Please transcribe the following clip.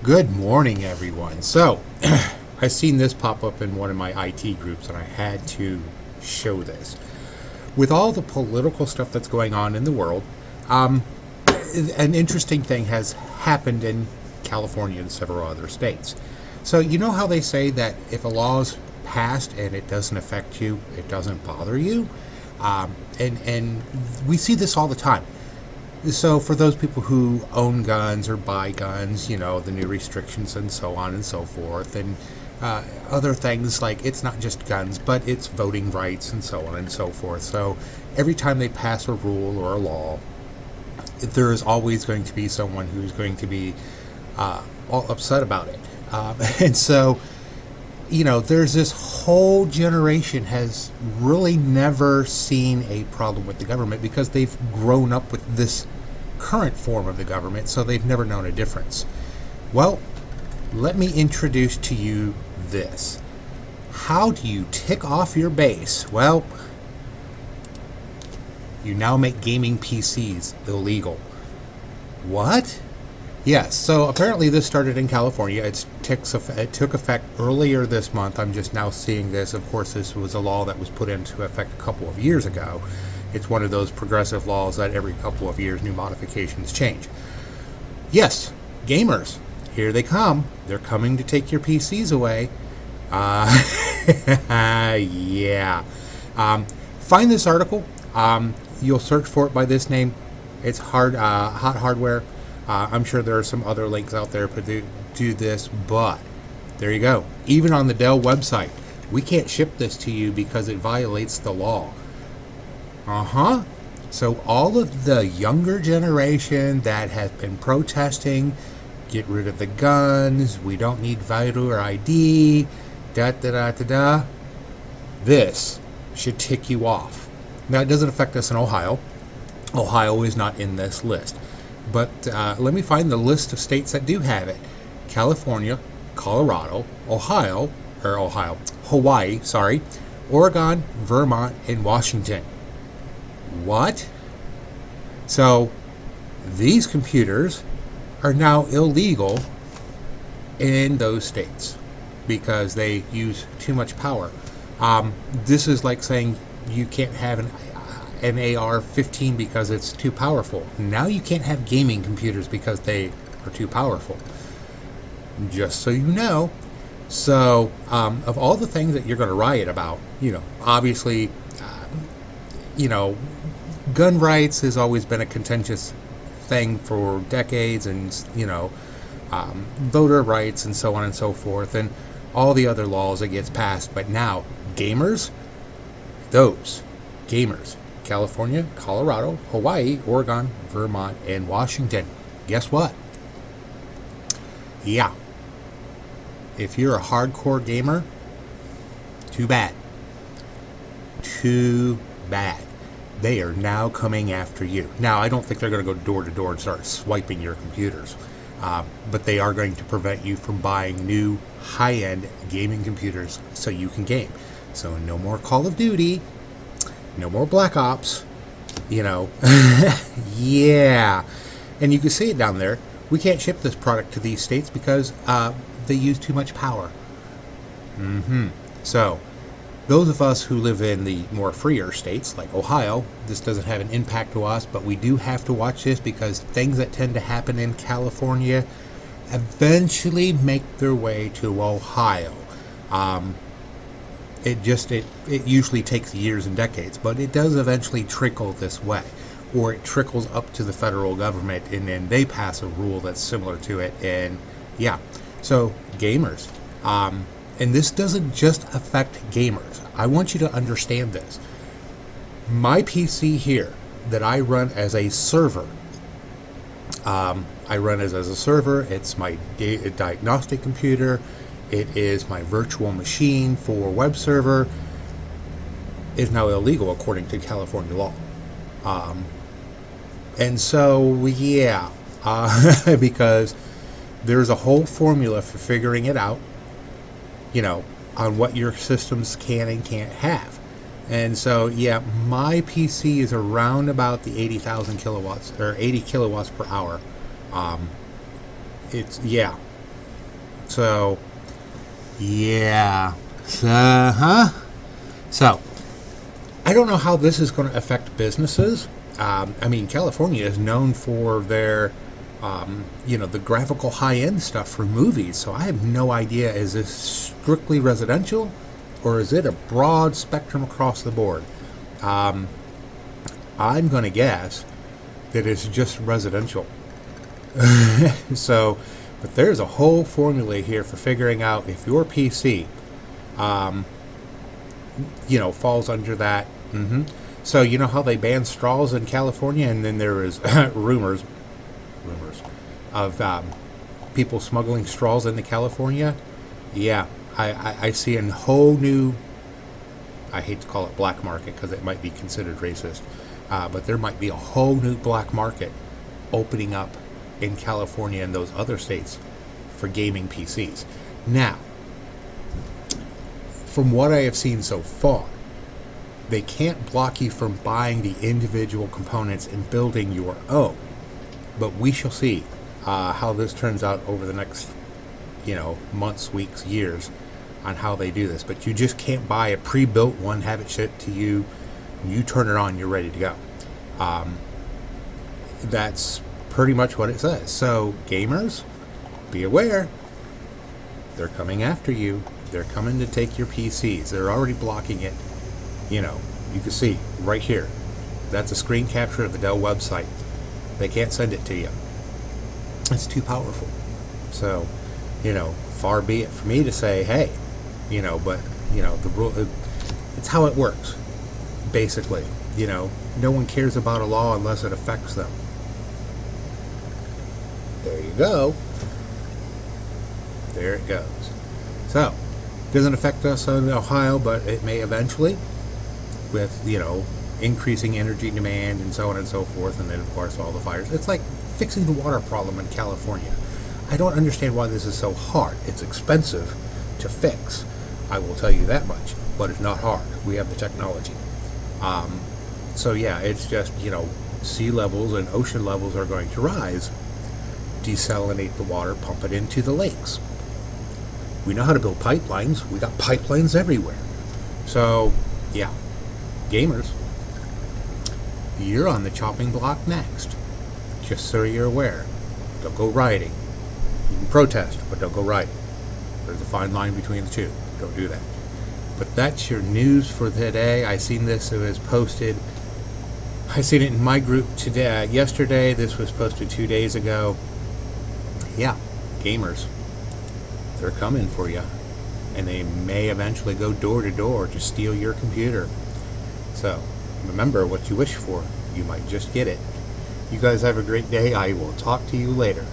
Good morning, everyone. So, I seen this pop up in one of my IT groups, and I had to show this. With all the political stuff that's going on in the world, an interesting thing has happened in California and several other states. So, you know how they say that if a law is passed and it doesn't affect you, it doesn't bother you? And we see this all the time. So for those people who own guns or buy guns, you know, the new restrictions and so on and so forth, and other things like it's not just guns, but it's voting rights and so on and so forth. So every time they pass a rule or a law, there is always going to be someone who's going to be all upset about it. And so, you know, there's this whole generation has really never seen a problem with the government because they've grown up with this current form of the government, so they've never known a difference. Well, let me introduce to you this. How do you tick off your base? Well, you now make gaming PCs illegal. What? Yes, so apparently this started in California. It took effect earlier this month. I'm just now seeing this. Of course, this was a law that was put into effect a couple of years ago. It's one of those progressive laws that every couple of years new modifications change. Yes, gamers, here they come. They're coming to take your PCs away. Yeah. Find this article. You'll search for it by this name. It's Hot Hardware. I'm sure there are some other links out there to do this, but there you go. Even on the Dell website, we can't ship this to you because it violates the law. So all of the younger generation that has been protesting, get rid of the guns, we don't need voter ID, this should tick you off. Now, it doesn't affect us in Ohio. Ohio is not in this list. But let me find the list of states that do have it. California, Colorado, Hawaii, Oregon, Vermont, and Washington. What? So these computers are now illegal in those states because they use too much power. This is like saying you can't have an AR-15 because it's too powerful. Now you can't have gaming computers because they are too powerful. Just so you know. So, of all the things that you're going to riot about, you know, obviously, gun rights has always been a contentious thing for decades, and, voter rights and so on and so forth, and all the other laws that gets passed. But now, gamers, California, Colorado, Hawaii, Oregon, Vermont, and Washington. Guess what? Yeah. If you're a hardcore gamer, too bad. Too bad. They are now coming after you. Now, I don't think they're going to go door to door and start swiping your computers. But they are going to prevent you from buying new high-end gaming computers so you can game. So no more Call of Duty. No more Black Ops, Yeah. And you can see it down there. We can't ship this product to these states because they use too much power. So, those of us who live in the more freer states, like Ohio, this doesn't have an impact to us, but we do have to watch this because things that tend to happen in California eventually make their way to Ohio. It usually takes years and decades, but it does eventually trickle this way, or it trickles up to the federal government, and then they pass a rule that's similar to it. And yeah, so gamers, and this doesn't just affect gamers. I want you to understand this. My PC here that I run as a server, It's my diagnostic computer. It is my virtual machine for web server. Is now illegal according to California law. And so, yeah, because there's a whole formula for figuring it out, on what your systems can and can't have. And so, yeah, my PC is around about the 80,000 kilowatts or 80 kilowatts per hour. So, yeah. So, I don't know how this is going to affect businesses. I mean, California is known for their, the graphical high-end stuff for movies. So I have no idea, is this strictly residential or is it a broad spectrum across the board? I'm going to guess that it's just residential. So, but there's a whole formula here for figuring out if your PC, falls under that. So you know how they banned straws in California, and then there was rumors of people smuggling straws into California. Yeah, I see a whole new, I hate to call it black market because it might be considered racist, but there might be a whole new black market opening up in California and those other states for gaming PCs. Now, from what I have seen so far, they can't block you from buying the individual components and building your own. But we shall see how this turns out over the next, months, weeks, years on how they do this. But you just can't buy a pre-built one, have it shipped to you, you turn it on, you're ready to go. That's pretty much what it says. So, gamers, be aware. They're coming after you. They're coming to take your PCs. They're already blocking it. You can see right here. That's a screen capture of the Dell website. They can't send it to you. It's too powerful. So, far be it for me to say, hey, but, the rule, it's how it works, basically. No one cares about a law unless it affects them. There you go. There it goes. So, doesn't affect us in Ohio, but it may eventually, with increasing energy demand and so on and so forth, and then of course all the fires. It's like fixing the water problem in California. I don't understand why this is so hard. It's expensive to fix, I will tell you that much, but it's not hard. We have the technology. So yeah, it's just sea levels and ocean levels are going to rise, desalinate the water, pump it into the lakes. We know how to build pipelines. We got pipelines everywhere. So, yeah. Gamers, you're on the chopping block next. Just so you're aware. Don't go rioting. You can protest, but don't go rioting. There's a fine line between the two. Don't do that. But that's your news for today. I seen this. It was posted. I seen it in my group today. Yesterday. This was posted 2 days ago. Yeah. Gamers. They're coming for you, and they may eventually go door to door to steal your computer. So, remember, what you wish for, you might just get it. You guys have a great day. I will talk to you later.